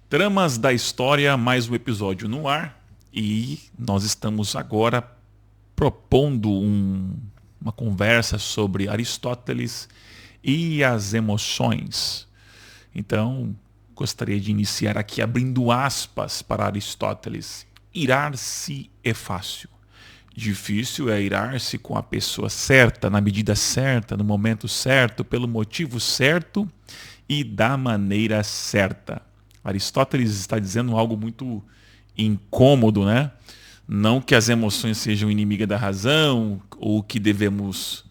Tramas da História, mais um episódio no ar. E nós estamos agora propondo uma conversa sobre Aristóteles e as emoções. Então, gostaria de iniciar aqui abrindo aspas para Aristóteles. Irar-se é fácil. Difícil é irar-se com a pessoa certa, na medida certa, no momento certo, pelo motivo certo e da maneira certa. Aristóteles está dizendo algo muito incômodo, né? Não que as emoções sejam inimigas da razão ou que devamos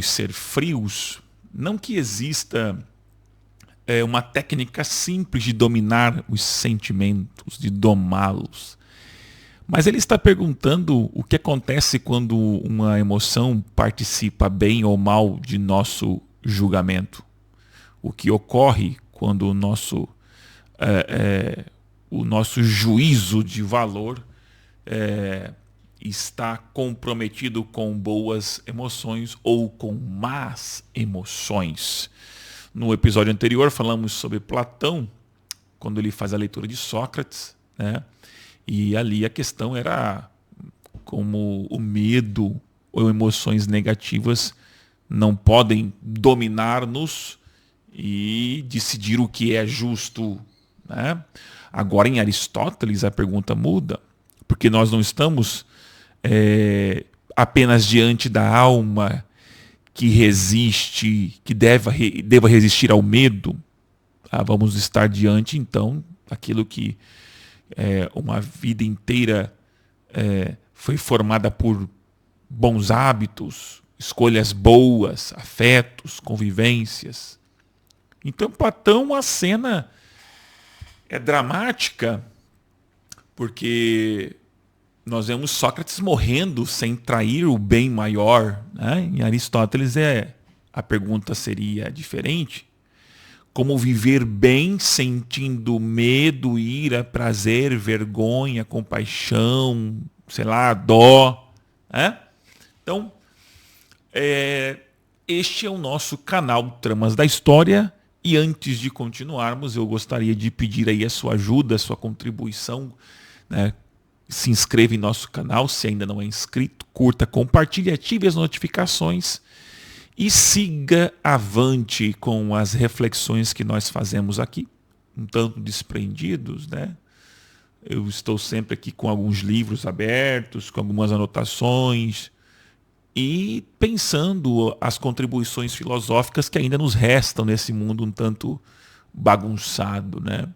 ser frios, não que exista uma técnica simples de dominar os sentimentos, de domá-los. Mas ele está perguntando o que acontece quando uma emoção participa bem ou mal de nosso julgamento. O que ocorre quando o nosso juízo de valor está comprometido com boas emoções ou com más emoções. No episódio anterior falamos sobre Platão, quando ele faz a leitura de Sócrates, né? E ali a questão era como o medo ou emoções negativas não podem dominar-nos e decidir o que é justo, né? Agora em Aristóteles a pergunta muda, porque nós não estamos apenas diante da alma que resiste, que deva resistir ao medo. Vamos estar diante então daquilo que uma vida inteira foi formada por bons hábitos, escolhas boas, afetos, convivências. Então, Platão, a cena é dramática, porque nós vemos Sócrates morrendo sem trair o bem maior, né? Em Aristóteles a pergunta seria diferente. Como viver bem sentindo medo, ira, prazer, vergonha, compaixão, sei lá, dó, né? Então, este é o nosso canal Tramas da História. E antes de continuarmos, eu gostaria de pedir aí a sua ajuda, a sua contribuição, né? Se inscreva em nosso canal, se ainda não é inscrito, curta, compartilhe, ative as notificações e siga avante com as reflexões que nós fazemos aqui, um tanto desprendidos, né? Eu estou sempre aqui com alguns livros abertos, com algumas anotações e pensando as contribuições filosóficas que ainda nos restam nesse mundo um tanto bagunçado, né?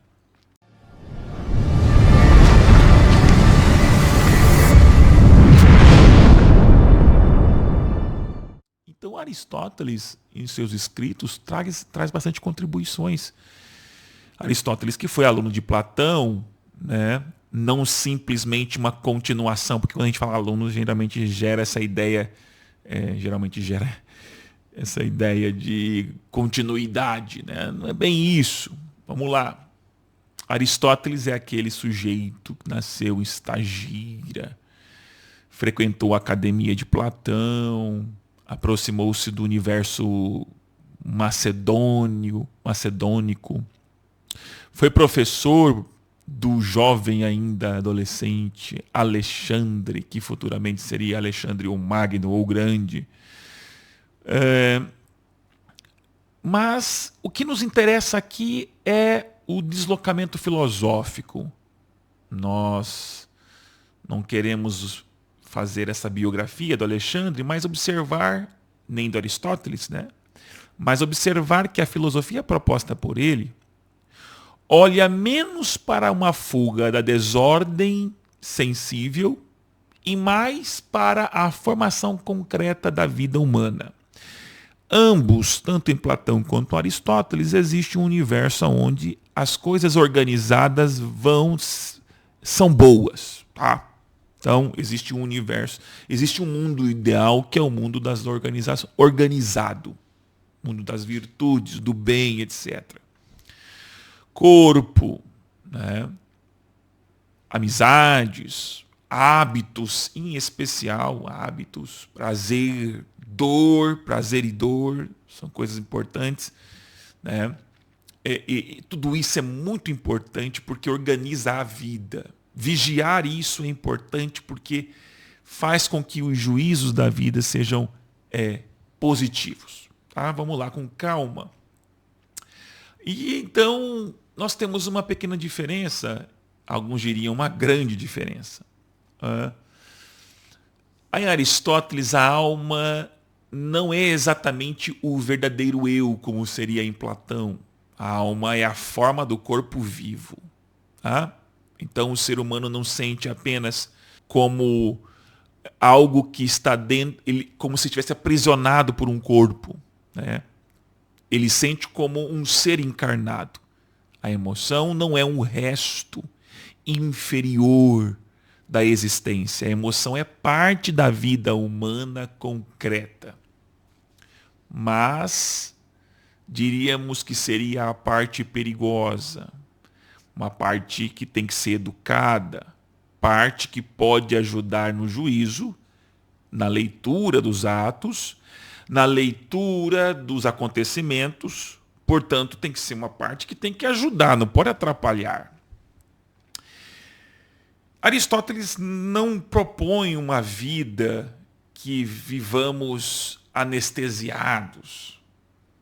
Então Aristóteles, em seus escritos, traz bastante contribuições. Aristóteles, que foi aluno de Platão, né? Não simplesmente uma continuação, porque quando a gente fala aluno, geralmente gera essa ideia, essa ideia de continuidade, né? Não é bem isso. Vamos lá. Aristóteles é aquele sujeito que nasceu em Estagira, frequentou a academia de Platão, aproximou-se do universo macedônico, foi professor do jovem ainda adolescente Alexandre, que futuramente seria Alexandre o Magno ou Grande. Mas o que nos interessa aqui é o deslocamento filosófico. Nós não queremos fazer essa biografia do Alexandre, mas observar, nem do Aristóteles, né? Mas observar que a filosofia proposta por ele olha menos para uma fuga da desordem sensível e mais para a formação concreta da vida humana. Ambos, tanto em Platão quanto em Aristóteles, existe um universo onde as coisas organizadas são boas, tá? Então, existe um universo, existe um mundo ideal que é o mundo das organizações, organizado, mundo das virtudes, do bem, etc. Corpo, né? Amizades, hábitos, em especial hábitos, prazer e dor, são coisas importantes, né? tudo isso é muito importante porque organiza a vida. Vigiar isso é importante porque faz com que os juízos da vida sejam positivos. Tá? Vamos lá, com calma. E então nós temos uma pequena diferença, alguns diriam uma grande diferença. Em Aristóteles, a alma não é exatamente o verdadeiro eu, como seria em Platão. A alma é a forma do corpo vivo. Tá? Então o ser humano não sente apenas como algo que está dentro, como se estivesse aprisionado por um corpo. Né? Ele sente como um ser encarnado. A emoção não é um resto inferior da existência. A emoção é parte da vida humana concreta. Mas diríamos que seria a parte perigosa, uma parte que tem que ser educada, parte que pode ajudar no juízo, na leitura dos atos, na leitura dos acontecimentos. Portanto, tem que ser uma parte que tem que ajudar, não pode atrapalhar. Aristóteles não propõe uma vida que vivamos anestesiados.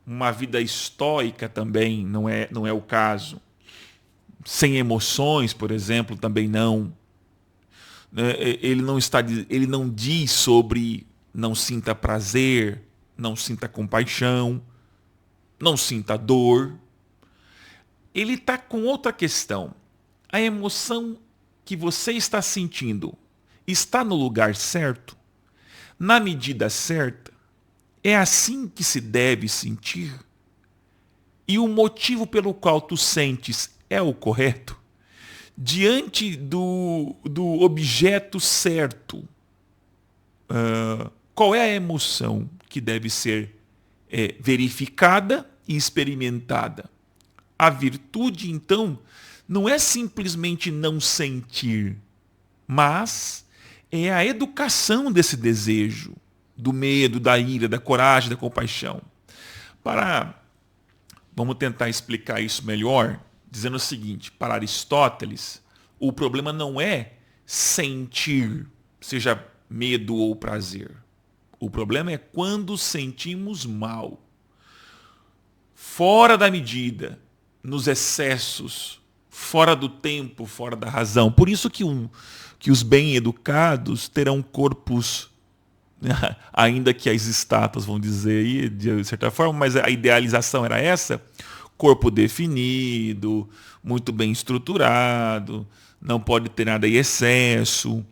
Uma vida estoica também não é o caso. Sem emoções, por exemplo, também não. Ele não diz sobre não sinta prazer, não sinta compaixão, não sinta dor. Ele está com outra questão. A emoção que você está sentindo está no lugar certo? Na medida certa? É assim que se deve sentir? E o motivo pelo qual tu sentes é o correto? Diante do objeto certo, qual é a emoção que deve ser verificada e experimentada? A virtude, então, não é simplesmente não sentir, mas é a educação desse desejo, do medo, da ira, da coragem, da compaixão. Vamos tentar explicar isso melhor, dizendo o seguinte: para Aristóteles, o problema não é sentir, seja medo ou prazer. O problema é quando sentimos mal, fora da medida, nos excessos, fora do tempo, fora da razão. Por isso que os bem-educados terão corpos, ainda que as estátuas vão dizer aí, de certa forma, mas a idealização era essa: corpo definido, muito bem estruturado, não pode ter nada em excesso.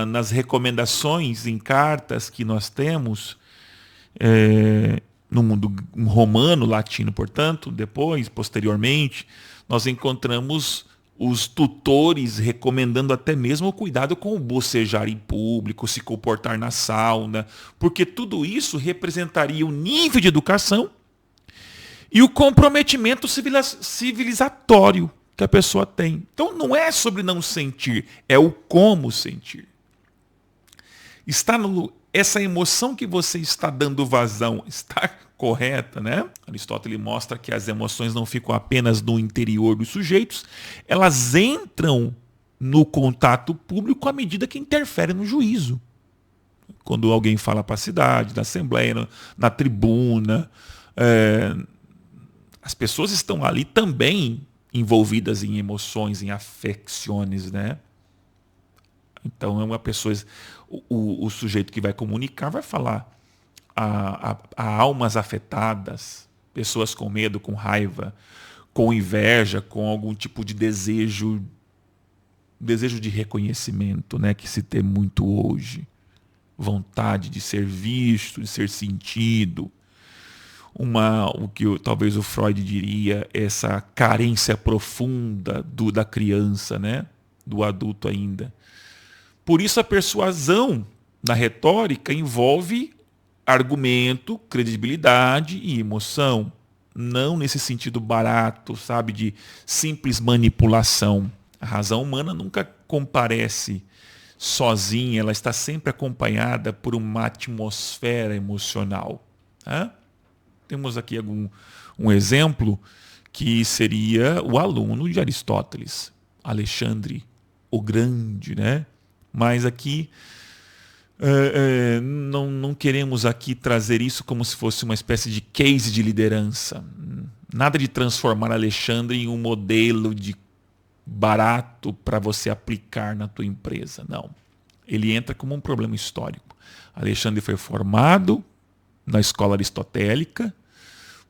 Nas recomendações em cartas que nós temos, no mundo romano, latino, portanto, posteriormente, nós encontramos os tutores recomendando até mesmo o cuidado com o bocejar em público, se comportar na sauna, porque tudo isso representaria o nível de educação e o comprometimento civilizatório que a pessoa tem. Então não é sobre não sentir, é o como sentir. Essa emoção que você está dando vazão está correta, né? Aristóteles mostra que as emoções não ficam apenas no interior dos sujeitos, elas entram no contato público à medida que interferem no juízo. Quando alguém fala para a cidade, na assembleia, na tribuna, as pessoas estão ali também envolvidas em emoções, em afecções, né? Então é uma pessoa, o sujeito que vai comunicar vai falar a almas afetadas, pessoas com medo, com raiva, com inveja, com algum tipo de desejo de reconhecimento, né, que se tem muito hoje, vontade de ser visto, de ser sentido, o que talvez o Freud diria, essa carência profunda da criança, né, do adulto ainda. Por isso a persuasão na retórica envolve argumento, credibilidade e emoção. Não nesse sentido barato, sabe, de simples manipulação. A razão humana nunca comparece sozinha, ela está sempre acompanhada por uma atmosfera emocional. Temos aqui um exemplo que seria o aluno de Aristóteles, Alexandre o Grande, né? Mas aqui não queremos aqui trazer isso como se fosse uma espécie de case de liderança. Nada de transformar Alexandre em um modelo de barato para você aplicar na tua empresa. Não. Ele entra como um problema histórico. Alexandre foi formado na escola aristotélica,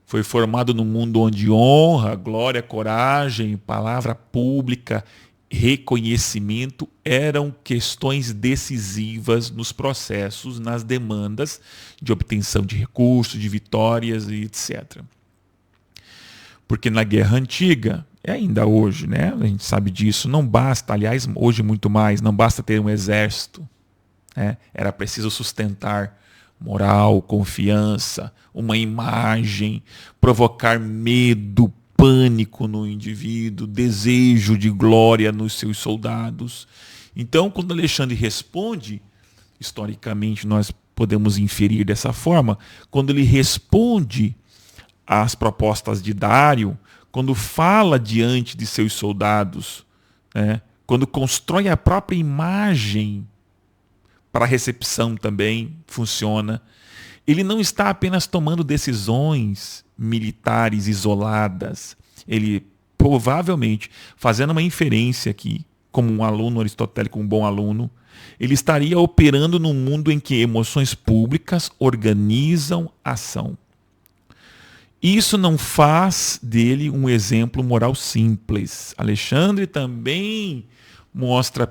foi formado num mundo onde honra, glória, coragem, palavra pública, reconhecimento eram questões decisivas nos processos, nas demandas de obtenção de recursos, de vitórias e etc. Porque na guerra antiga, e ainda hoje, né, a gente sabe disso, não basta, aliás, hoje muito mais, não basta ter um exército, né, era preciso sustentar moral, confiança, uma imagem, provocar medo, pânico no indivíduo, desejo de glória nos seus soldados. Então, quando Alexandre responde, historicamente nós podemos inferir dessa forma, quando ele responde às propostas de Dário, quando fala diante de seus soldados, né, quando constrói a própria imagem para a recepção também funciona. Ele não está apenas tomando decisões militares isoladas. Ele provavelmente, fazendo uma inferência aqui, como um aluno aristotélico, um bom aluno, ele estaria operando num mundo em que emoções públicas organizam a ação. Isso não faz dele um exemplo moral simples. Alexandre também mostra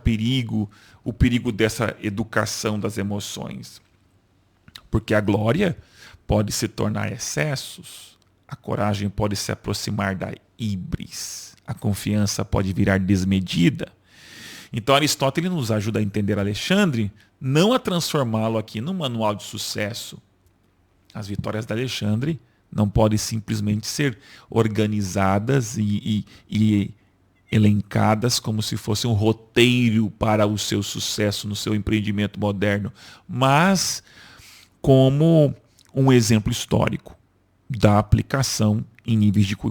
o perigo dessa educação das emoções. Porque a glória pode se tornar excessos, a coragem pode se aproximar da híbris, a confiança pode virar desmedida. Então Aristóteles nos ajuda a entender Alexandre, não a transformá-lo aqui num manual de sucesso. As vitórias de Alexandre não podem simplesmente ser organizadas e elencadas como se fosse um roteiro para o seu sucesso no seu empreendimento moderno, mas como um exemplo histórico da aplicação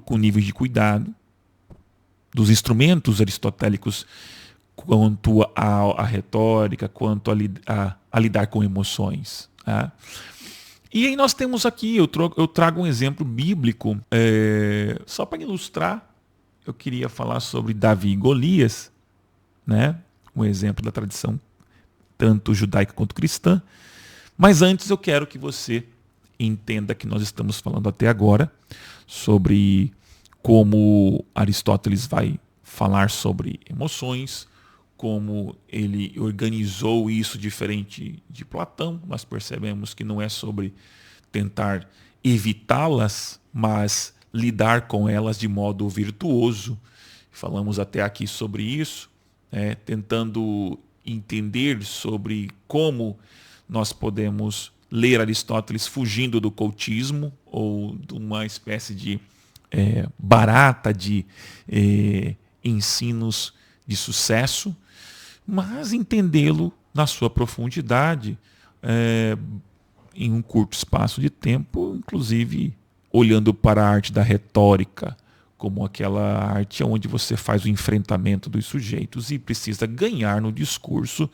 com níveis de cuidado dos instrumentos aristotélicos quanto à retórica, quanto a lidar com emoções. Tá? E aí nós temos aqui, eu trago um exemplo bíblico, só para ilustrar, eu queria falar sobre Davi e Golias, né? Um exemplo da tradição tanto judaica quanto cristã. Mas antes eu quero que você entenda que nós estamos falando até agora sobre como Aristóteles vai falar sobre emoções, como ele organizou isso diferente de Platão. Nós percebemos que não é sobre tentar evitá-las, mas lidar com elas de modo virtuoso. Falamos até aqui sobre isso, tentando entender sobre como nós podemos ler Aristóteles fugindo do cultismo ou de uma espécie de barata de ensinos de sucesso, mas entendê-lo na sua profundidade em um curto espaço de tempo, inclusive olhando para a arte da retórica, como aquela arte onde você faz o enfrentamento dos sujeitos e precisa ganhar no discurso,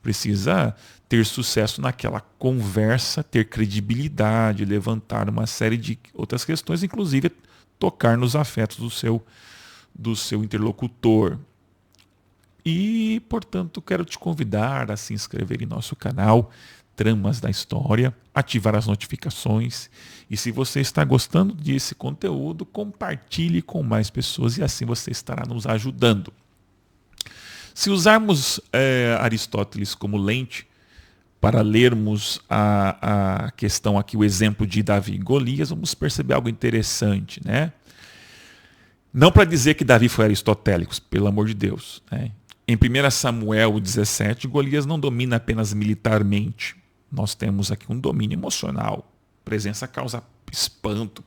precisa ter sucesso naquela conversa, ter credibilidade, levantar uma série de outras questões, inclusive tocar nos afetos do seu interlocutor. E, portanto, quero te convidar a se inscrever em nosso canal Tramas da História, ativar as notificações e, se você está gostando desse conteúdo, compartilhe com mais pessoas e assim você estará nos ajudando. Se usarmos Aristóteles como lente para lermos a questão aqui, o exemplo de Davi e Golias, vamos perceber algo interessante, né? Não para dizer que Davi foi aristotélico, pelo amor de Deus, né? Em 1 Samuel 17, Golias não domina apenas militarmente. Nós temos aqui um domínio emocional. A presença causa espanto.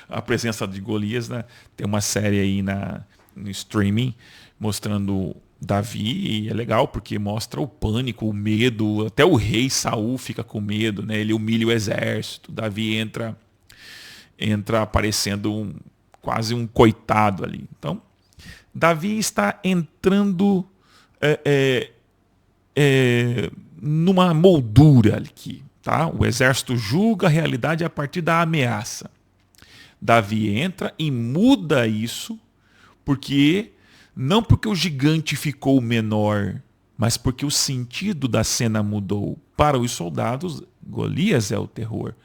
A presença de Golias, né? Tem uma série aí no streaming mostrando Davi, e é legal porque mostra o pânico, o medo. Até o rei Saul fica com medo, né? Ele humilha o exército. Davi entra aparecendo quase um coitado ali. Então, Davi está entrando numa moldura aqui. Tá? O exército julga a realidade a partir da ameaça. Davi entra e muda isso, não porque o gigante ficou menor, mas porque o sentido da cena mudou. Para os soldados, Golias é o terror.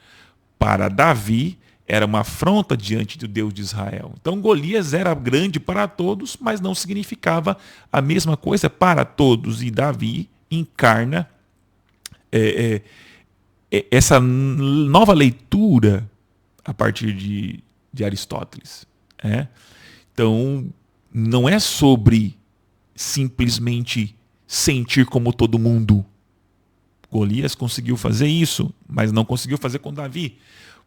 Para Davi, era uma afronta diante do Deus de Israel. Então Golias era grande para todos, mas não significava a mesma coisa para todos. E Davi encarna essa nova leitura a partir de Aristóteles. Então, não é sobre simplesmente sentir como todo mundo. Golias conseguiu fazer isso, mas não conseguiu fazer com Davi.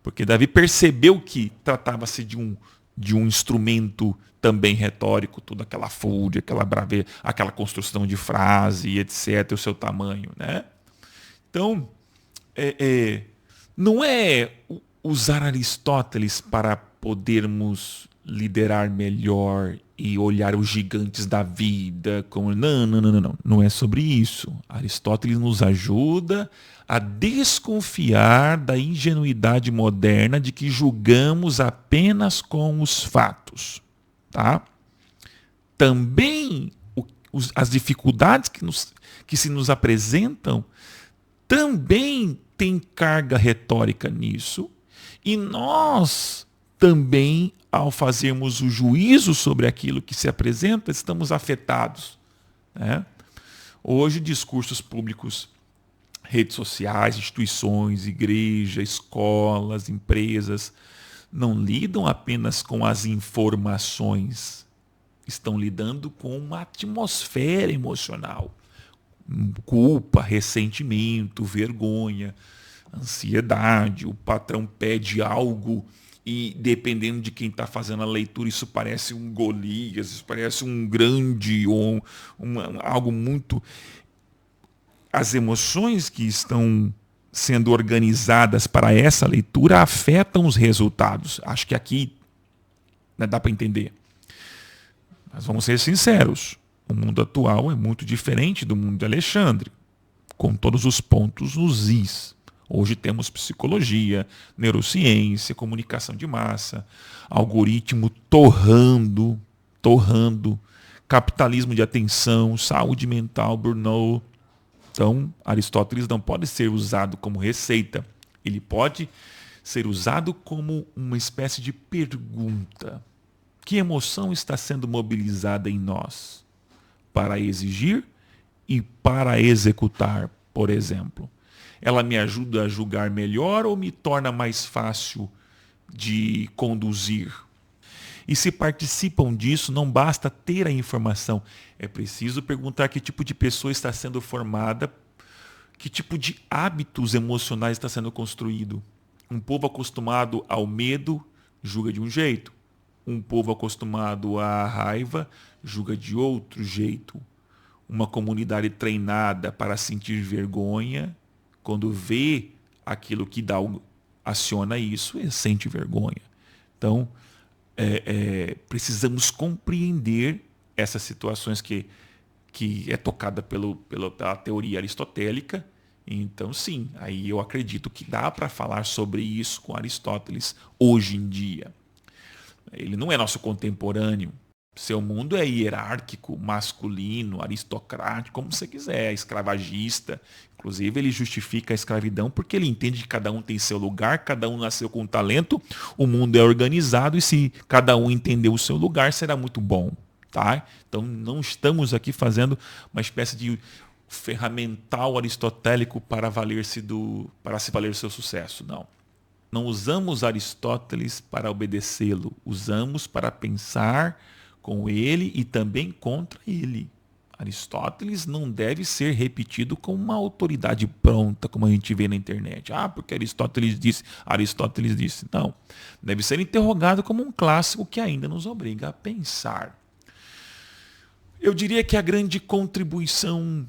Porque Davi percebeu que tratava-se de um instrumento também retórico, toda aquela fúria, aquela braveza, aquela construção de frase, etc., o seu tamanho. Né? Então, não é usar Aristóteles para podermos liderar melhor e olhar os gigantes da vida como não é sobre isso. Aristóteles nos ajuda a desconfiar da ingenuidade moderna de que julgamos apenas com os fatos, tá? Também as dificuldades que se nos apresentam também tem carga retórica nisso, e nós também, ao fazermos o juízo sobre aquilo que se apresenta, estamos afetados. Né? Hoje, discursos públicos, redes sociais, instituições, igreja, escolas, empresas, não lidam apenas com as informações, estão lidando com uma atmosfera emocional. Culpa, ressentimento, vergonha, ansiedade, o patrão pede algo e, dependendo de quem está fazendo a leitura, isso parece um Golias, isso parece um grande, ou algo muito... As emoções que estão sendo organizadas para essa leitura afetam os resultados. Acho que aqui, né, dá para entender. Mas vamos ser sinceros, o mundo atual é muito diferente do mundo de Alexandre, com todos os pontos nos is. Hoje temos psicologia, neurociência, comunicação de massa, algoritmo torrando, capitalismo de atenção, saúde mental, burnout. Então, Aristóteles não pode ser usado como receita. Ele pode ser usado como uma espécie de pergunta. Que emoção está sendo mobilizada em nós para exigir e para executar, por exemplo? Ela me ajuda a julgar melhor ou me torna mais fácil de conduzir? E se participam disso, não basta ter a informação. É preciso perguntar que tipo de pessoa está sendo formada, que tipo de hábitos emocionais está sendo construído. Um povo acostumado ao medo julga de um jeito. Um povo acostumado à raiva julga de outro jeito. Uma comunidade treinada para sentir vergonha, quando vê aquilo que aciona isso, sente vergonha. Então, precisamos compreender essas situações que é tocada pela teoria aristotélica. Então, sim, aí eu acredito que dá para falar sobre isso com Aristóteles hoje em dia. Ele não é nosso contemporâneo. Seu mundo é hierárquico, masculino, aristocrático, como você quiser, escravagista. Inclusive, ele justifica a escravidão porque ele entende que cada um tem seu lugar, cada um nasceu com talento, o mundo é organizado e se cada um entender o seu lugar, será muito bom. Tá? Então, não estamos aqui fazendo uma espécie de ferramental aristotélico para se valer do seu sucesso. Não. Não usamos Aristóteles para obedecê-lo, usamos para pensar com ele e também contra ele. Aristóteles não deve ser repetido como uma autoridade pronta, como a gente vê na internet. Porque Aristóteles disse. Não. Deve ser interrogado como um clássico que ainda nos obriga a pensar. Eu diria que a grande contribuição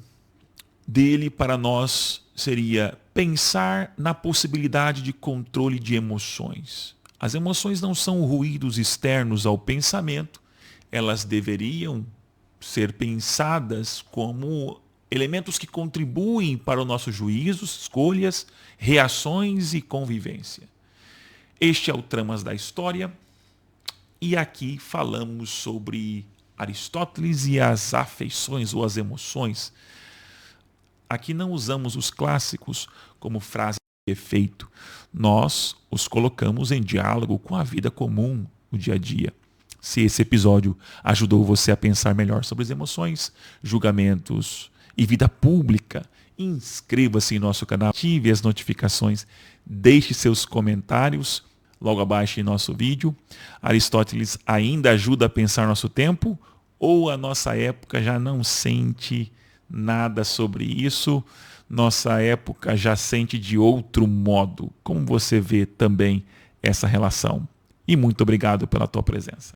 dele para nós seria pensar na possibilidade de controle de emoções. As emoções não são ruídos externos ao pensamento, elas deveriam ser pensadas como elementos que contribuem para o nosso juízo, escolhas, reações e convivência. Este é o Tramas da História e aqui falamos sobre Aristóteles e as afeições ou as emoções. Aqui não usamos os clássicos como frase de efeito. Nós os colocamos em diálogo com a vida comum, o dia a dia. Se esse episódio ajudou você a pensar melhor sobre as emoções, julgamentos e vida pública, inscreva-se em nosso canal, ative as notificações, deixe seus comentários logo abaixo em nosso vídeo. Aristóteles ainda ajuda a pensar nosso tempo ou a nossa época já não sente nada sobre isso? Nossa época já sente de outro modo. Como você vê também essa relação? E muito obrigado pela tua presença.